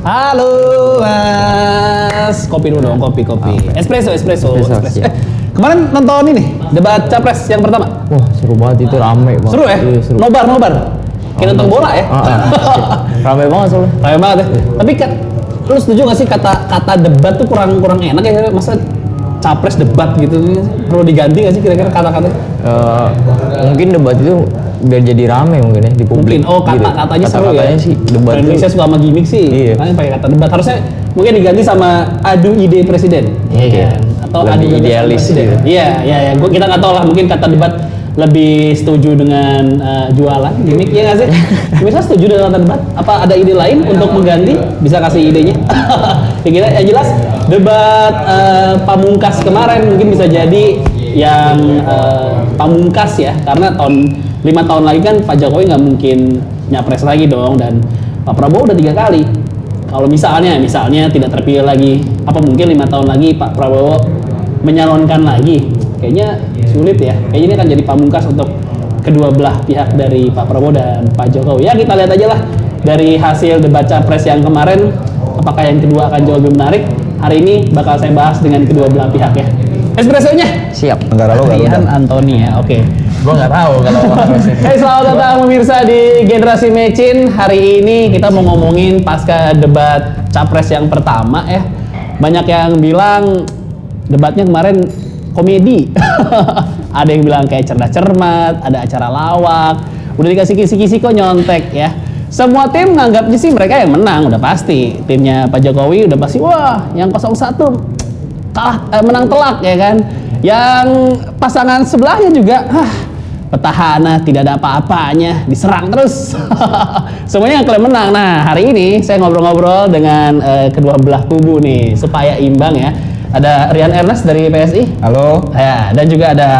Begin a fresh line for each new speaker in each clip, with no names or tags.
Halo Mas. Kopi dulu dong, kopi. Espresso. Kemarin nonton ini debat capres yang pertama.
Wah, seru banget itu, rame banget.
Seru ya?
Iya, seru.
Nobar. Kayak nonton bola ya?
Rame banget soalnya.
Rame banget ya. Tapi kan, lu setuju gak sih kata debat tuh kurang enak ya? Masa capres debat gitu, perlu diganti gak sih kira-kira kata-katanya?
Mungkin debat itu biar jadi rame mungkin ya di publik.
Mungkin, katanya seru ya?
Sih, debat
Indonesia suka sama gimmick sih,
iya.
Makanya pakai kata debat. Harusnya mungkin diganti sama adu ide presiden.
Iya.
Kan? Atau
lebih
adu
idealis
presiden.
gitu.
Iya. Kita nggak tahu lah, mungkin kata debat lebih setuju dengan jualan gimmick, ya nggak sih? Bisa setuju dengan kata debat? Apa ada ide lain untuk mengganti? Bisa kasih idenya? Yang jelas debat pamungkas kemarin mungkin bisa jadi yang pamungkas ya, karena 5 tahun lagi kan Pak Jokowi nggak mungkin nyapres lagi dong, dan Pak Prabowo udah 3 kali. Kalau misalnya tidak terpilih lagi, apa mungkin 5 tahun lagi Pak Prabowo menyalonkan lagi? Kayaknya sulit ya. Kayaknya ini akan jadi pamungkas untuk kedua belah pihak dari Pak Prabowo dan Pak Jokowi. Ya kita lihat aja lah dari hasil debat capres yang kemarin, apakah yang kedua akan jauh lebih menarik. Hari ini bakal saya bahas dengan kedua belah pihak ya. Espressonya
Siap.
Negara lo
Rian Antoni ya, oke.
Gue nggak tahu kalau
Hai, selamat datang pemirsa di Generasi Mecin. Hari ini kita mau ngomongin pasca debat capres yang pertama ya. Banyak yang bilang debatnya kemarin komedi. Ada yang bilang kayak cerdas cermat, ada acara lawak. Udah dikasih kisi-kisi kok nyontek ya. Semua tim nganggapnya sih mereka yang menang, udah pasti. Timnya Pak Jokowi udah pasti, wah yang 01 kalah, menang telak ya kan. Yang pasangan sebelahnya juga, petahana tidak ada apa-apanya, diserang terus. Semuanya klaim menang. Nah, hari ini saya ngobrol-ngobrol dengan kedua belah kubu nih supaya imbang ya. Ada Rian Ernest dari PSI.
Halo.
Ya, dan juga ada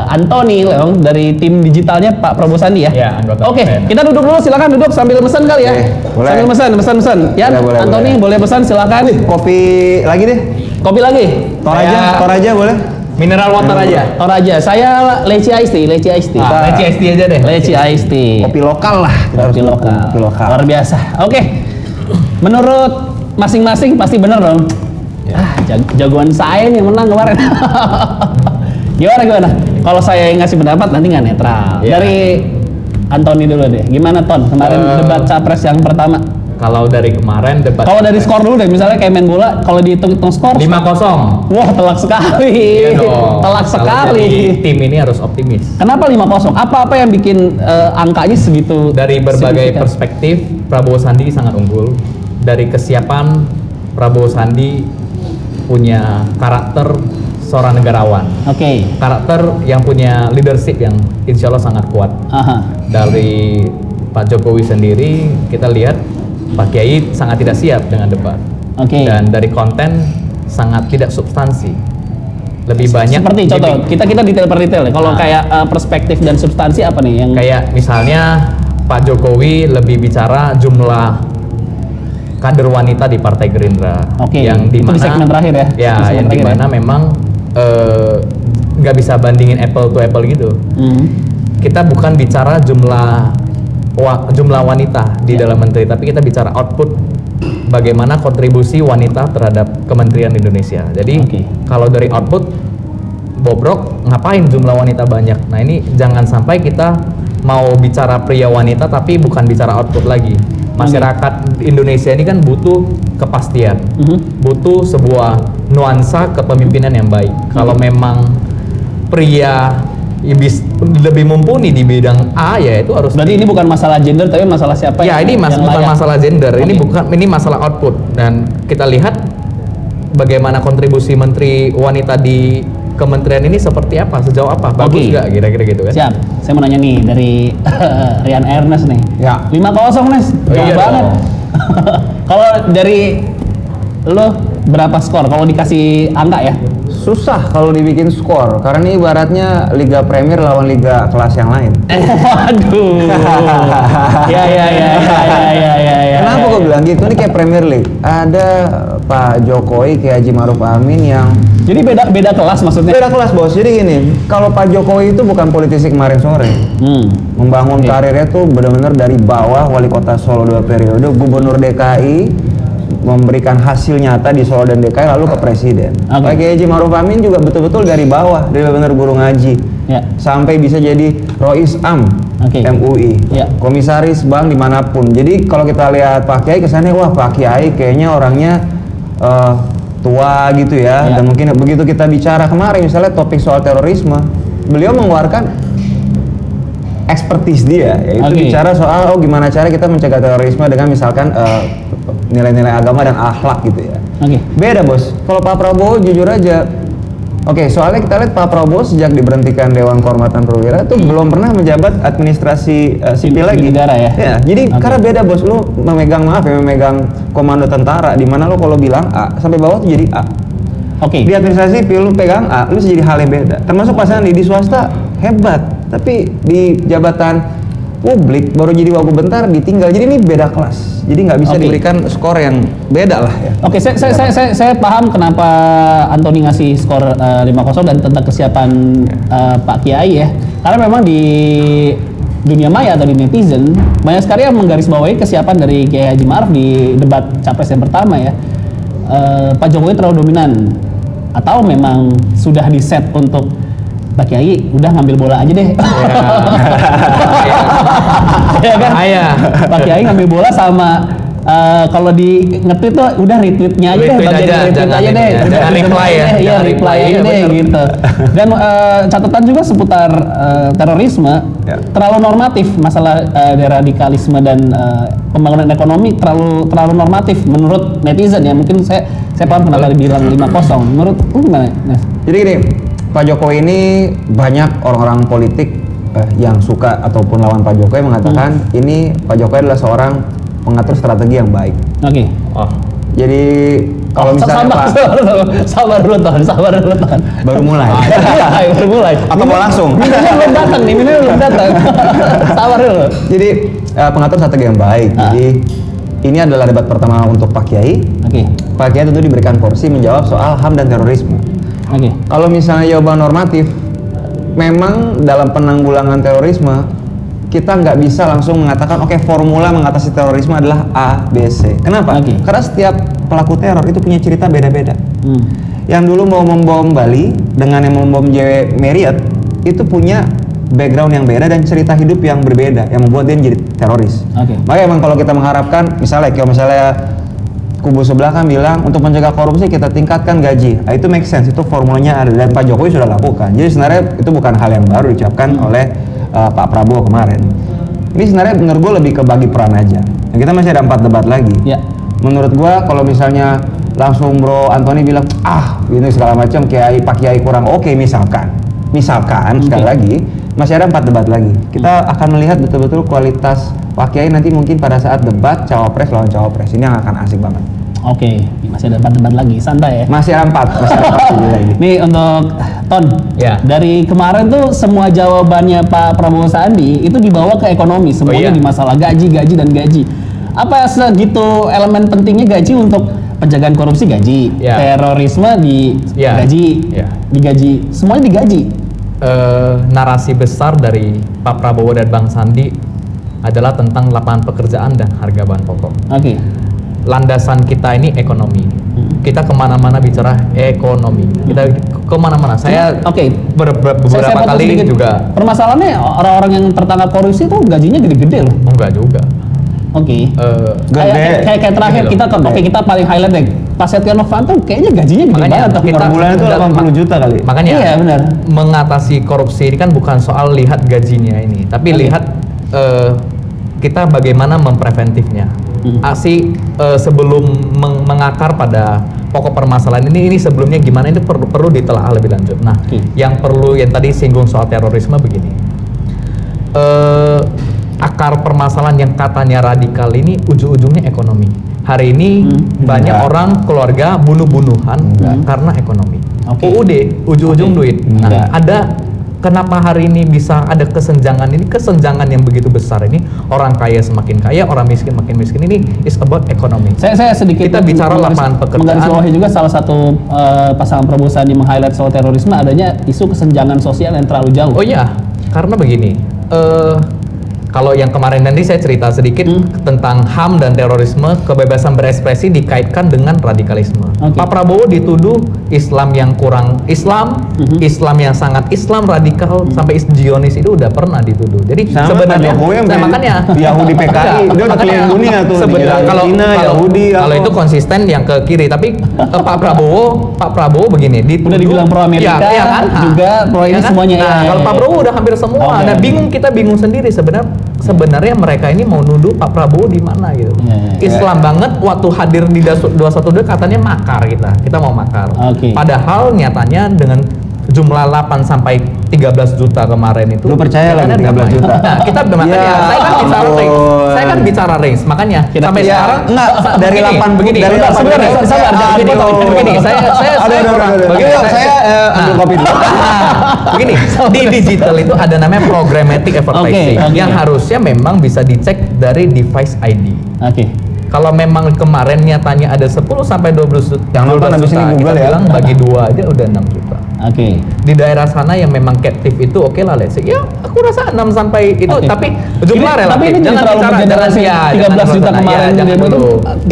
Antoni Leong dari tim digitalnya Pak Prabowo Sandi ya.
Ya, anggota.
Oke, kita duduk dulu, silakan duduk sambil pesan kali ya.
Boleh.
Sambil pesan. Ya,
Boleh,
Antoni boleh pesan silakan.
Kopi lagi deh.
Kopi lagi.
Tor aja boleh.
Mineral water aja. Tor aja. Saya leci iced tea.
Leci iced tea aja deh.
Leci iced tea.
Kopi lokal lah.
Kopi lokal. Luar biasa. Oke. Menurut masing-masing pasti bener dong. Jagoan saya nih menang kemarin. Gimana? Kalau saya yang ngasih pendapat nanti nggak netral. Dari Antoni dulu deh. Gimana Ton? Kemarin debat capres yang pertama.
Kalau dari kemarin debat.
Kalau dari skor dulu deh, misalnya kayak main bola, kalau dihitung skor
5-0.
Wah, telak sekali.
Iya dong.
Telak
Kalau
sekali.
jadi tim ini harus optimis.
Kenapa 5-0? Apa yang bikin angkanya segitu?
Dari berbagai
signifikan?
perspektif, Prabowo Sandi sangat unggul. Dari kesiapan, Prabowo Sandi punya karakter seorang negarawan.
Oke.
Karakter yang punya leadership yang insya Allah sangat kuat.
Aha.
Dari Pak Jokowi sendiri, kita lihat Pak Kiai sangat tidak siap dengan debat.
Oke.
Dan dari konten sangat tidak substansi. Lebih banyak
Seperti contoh,
gimmick.
kita detail per detail ya. Kalau kayak perspektif dan substansi apa nih yang
Kayak misalnya Pak Jokowi lebih bicara jumlah kader wanita di Partai Gerindra.
Oke,
yang
itu
dimana,
di segmen terakhir ya?
Ya,
Di segmen
yang
terakhir
dimana memang nggak bisa bandingin apple to apple gitu. Kita bukan bicara jumlah wanita di dalam menteri, tapi kita bicara output, bagaimana kontribusi wanita terhadap kementerian Indonesia. Jadi kalau dari output bobrok, ngapain jumlah wanita banyak? Nah ini jangan sampai kita mau bicara pria wanita tapi bukan bicara output lagi. Masyarakat Indonesia ini kan butuh kepastian, butuh sebuah nuansa kepemimpinan yang baik. Kalau memang pria lebih mumpuni di bidang A, ya itu harus.
Berarti ini bukan masalah gender tapi masalah siapa
ya, ini bukan
layak.
masalah gender, ini masalah output. Dan kita lihat bagaimana kontribusi menteri wanita di kementerian ini seperti apa, sejauh apa, bagus nggak kira-kira gitu kan.
Siap, saya mau nanya nih dari Rian Ernest nih.
Ya.
5-0 Nes, jauh banget. Kalau dari lo berapa skor kalau dikasih angka ya?
Susah kalau dibikin skor karena ini ibaratnya Liga Premier lawan liga kelas yang lain.
Waduh. Ya.
Kenapa gue bilang gitu? Ini kayak Premier League. Ada Pak Jokowi kayak Haji Maruf Amin yang
jadi beda kelas maksudnya.
beda kelas bos. Jadi gini, kalau Pak Jokowi itu bukan politisi kemarin sore. Membangun karirnya tuh benar-benar dari bawah, wali kota Solo 2 periode, gubernur DKI, memberikan hasil nyata di Solo dan DKI lalu ke presiden. Pak Kiai Haji Ma'ruf Amin juga betul-betul dari bawah, dari benar guru ngaji, sampai bisa jadi Rois Am MUI, komisaris bank dimanapun. Jadi kalau kita lihat Pak Kiai kesannya, wah Pak Kiai kayaknya orangnya tua gitu ya. Dan mungkin begitu kita bicara kemarin misalnya topik soal terorisme, beliau mengeluarkan expertise dia, yaitu bicara soal gimana cara kita mencegah terorisme dengan misalkan nilai-nilai agama dan akhlak gitu ya. Beda bos, kalau Pak Prabowo jujur aja, soalnya kita lihat Pak Prabowo sejak diberhentikan Dewan Kehormatan Perwira itu belum pernah menjabat administrasi sipil lagi.
Negara ya.
Jadi karena beda bos, lu memegang komando tentara, di mana lu kalau bilang A sampai bawah tuh jadi A. Di administrasi sipil lu pegang A, lu bisa jadi hal yang beda. Termasuk pasangan di swasta hebat, tapi di jabatan publik baru jadi wagub bentar ditinggal. Jadi ini beda kelas. Jadi nggak bisa diberikan skor yang beda lah ya.
Saya paham kenapa Antoni ngasih skor 5-0 dan tentang kesiapan Pak Kiai ya. Karena memang di dunia maya atau di netizen banyak sekali yang menggarisbawahi kesiapan dari Kiai Haji Ma'ruf di debat capres yang pertama ya. Pak Jokowi terlalu dominan atau memang sudah di set untuk Pak Kiai udah ngambil bola aja deh. Ya kan? Pak Kiai ngambil bola sama kalau di nge-tweet tuh udah retweetnya aja deh, bagian retweet aja deh.
Jangan reply ya.
Iya, reply aja deh gitu. Dan catatan juga seputar terorisme terlalu normatif, masalah deradikalisme dan pembangunan ekonomi terlalu normatif menurut netizen ya. Mungkin saya paham kenapa dibilang 5-0. Menurut lu gimana?
Jadi gini, Pak Jokowi ini banyak orang-orang politik yang suka ataupun lawan Pak Jokowi mengatakan ini Pak Jokowi adalah seorang pengatur strategi yang baik. Jadi kalau misalnya
sabar dulu Ton.
Baru mulai. Atau mau langsung?
Minumnya belum datang. Sabar dulu.
Jadi pengatur strategi yang baik. Jadi ini adalah debat pertama untuk Pak Kiai. Pak Kiai tentu diberikan porsi menjawab soal HAM dan terorisme. Kalau misalnya jawaban normatif, memang dalam penanggulangan terorisme kita nggak bisa langsung mengatakan formula mengatasi terorisme adalah A, B, C. Kenapa? Karena setiap pelaku teror itu punya cerita beda-beda. Yang dulu mau membom Bali dengan yang membom JW Marriott itu punya background yang beda dan cerita hidup yang berbeda yang membuat dia menjadi teroris. Makanya emang kalau kita mengharapkan misalnya kubu sebelah kan bilang untuk mencegah korupsi kita tingkatkan gaji. Itu make sense, itu formulanya ada dan Pak Jokowi sudah lakukan. Jadi sebenarnya itu bukan hal yang baru diucapkan oleh Pak Prabowo kemarin. Ini sebenarnya menurut gue lebih ke bagi peran aja. Dan kita masih ada 4 debat lagi. Menurut gue kalau misalnya langsung Bro Antoni bilang ini segala macam Pak Kiai kurang misalkan sekali lagi masih ada 4 debat lagi. Kita akan melihat betul-betul kualitas Pak Kiai nanti mungkin pada saat debat cawapres lawan cawapres. Ini yang akan asik banget.
Masih ada 4 debat lagi, santai ya.
Masih ada 4 lagi.
Nih untuk Ton, dari kemarin tuh semua jawabannya Pak Prabowo Sandi itu dibawa ke ekonomi, semuanya di masalah gaji dan gaji. Apa segitu elemen pentingnya gaji untuk pencegahan korupsi gaji, terorisme digaji, semuanya digaji.
Narasi besar dari Pak Prabowo dan Bang Sandi adalah tentang lapangan pekerjaan dan harga bahan pokok. Landasan kita ini ekonomi. Kita kemana-mana bicara ekonomi. Kita kemana-mana. Saya beberapa kali juga.
Permasalahannya orang-orang yang tertangkap korupsi itu gajinya gede-gede loh.
Enggak juga.
Kayak terakhir kita kita paling highlight deh. Pak Setia Novanto kayaknya gajinya gede banget.
Per bulan itu 80 juta kali.
Makanya
iya, benar.
Mengatasi korupsi ini kan bukan soal lihat gajinya ini, tapi lihat kita bagaimana mempreventifnya. Sebelum mengakar pada pokok permasalahan ini sebelumnya gimana itu perlu ditelaah lebih lanjut. Nah, yang tadi singgung soal terorisme begini. Akar permasalahan yang katanya radikal ini ujung-ujungnya ekonomi. Hari ini banyak orang keluarga bunuh-bunuhan karena ekonomi. UUD ujung-ujung duit. Nah, kenapa hari ini bisa ada kesenjangan yang begitu besar ini, orang kaya semakin kaya, orang miskin makin miskin, ini is about ekonomi.
Saya sedikit
kita bicara lapangan pekerjaan.
Menggarisbawahi juga salah satu pasangan Prabowo Sandi meng-highlight soal terorisme adanya isu kesenjangan sosial yang terlalu jauh.
Karena begini, Kalau yang kemarin nanti saya cerita sedikit tentang HAM dan terorisme, kebebasan berekspresi dikaitkan dengan radikalisme. Pak Prabowo dituduh Islam yang kurang Islam, Islam yang sangat Islam radikal, sampai Zionis itu udah pernah dituduh. Jadi sebenarnya, makanya
Yahudi PKI, dia udah keliling dunia tuh.
Sebenarnya kalau itu konsisten yang ke kiri, tapi Pak Prabowo begini,
udah dibilang pro Amerika,
ya kan?
juga pro ini semuanya.
Nah, kalau Pak Prabowo udah hampir semua. Nah, kita bingung sendiri sebenarnya mereka ini mau nuduh Pak Prabowo di mana gitu. Islam banget waktu hadir di 212 katanya makar kita mau makar. Padahal nyatanya dengan jumlah 8 sampai 13 juta kemarin itu.
Lu percaya lagi 13 juta?
Nah, kita makanya saya kan bicara range. Makanya sampai sekarang
enggak dari 8 begini. Dari
sabar begini. Saya ambil kopi dulu. Begini, di digital itu ada namanya programmatic advertising yang harusnya memang bisa dicek dari device ID. Kalau memang kemarin nyatanya ada 10 sampai 12 juta,
yang nonton habis ini Google ya.
Bilang bagi 2 aja udah 6 juta. Di daerah sana yang memang captive itu oke lah, let's say. Ya, aku rasa 6 sampai itu, tapi jumlah relatif.
Tapi ini jangan bicara generasi 13 juta kemarin demo itu.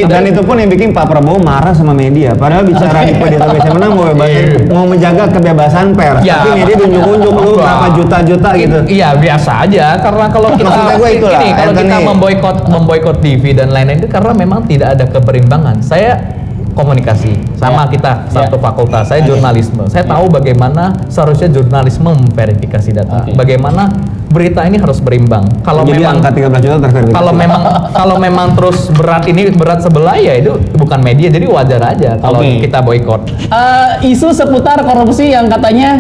Dan itu pun yang bikin Pak Prabowo marah sama media. Padahal bicara di Indonesia menang mau menjaga kebebasan pers. Tapi media unjuk-unjuk lu berapa juta-juta gitu.
Iya, biasa aja. Karena kalau kita ini kalau kita memboikot TV dan lain-lain itu karena memang tidak ada keberimbangan. Saya komunikasi sama kita satu fakultas, saya jurnalisme. Saya tahu bagaimana seharusnya jurnalisme memverifikasi data. Bagaimana berita ini harus berimbang. Kalau memang
angka 13 juta terverifikasi.
Kalau memang terus berat sebelah ya itu bukan media, jadi wajar aja kalau kita boikot.
Isu seputar korupsi yang katanya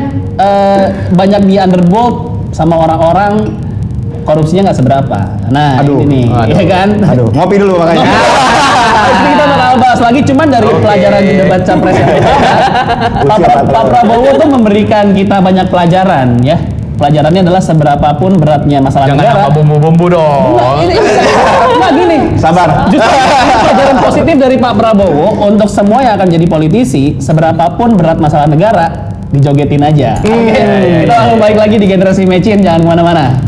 banyak di underboard sama orang-orang, korupsinya nggak seberapa. Nah, ini nih, ya kan?
Ngopi dulu makanya.
Kita bakal bahas lagi, cuman dari pelajaran di debat capres yang Pak Prabowo tuh memberikan kita banyak pelajaran, ya. Pelajarannya adalah seberapapun beratnya masalah negara.
Jangan bumbu-bumbu dong.
Nah, gini.
Sabar.
Justru pelajaran positif dari Pak Prabowo untuk semua yang akan jadi politisi, seberapapun berat masalah negara, dijogetin aja. Kita langsung balik lagi di Generasi Mecin, jangan kemana-mana.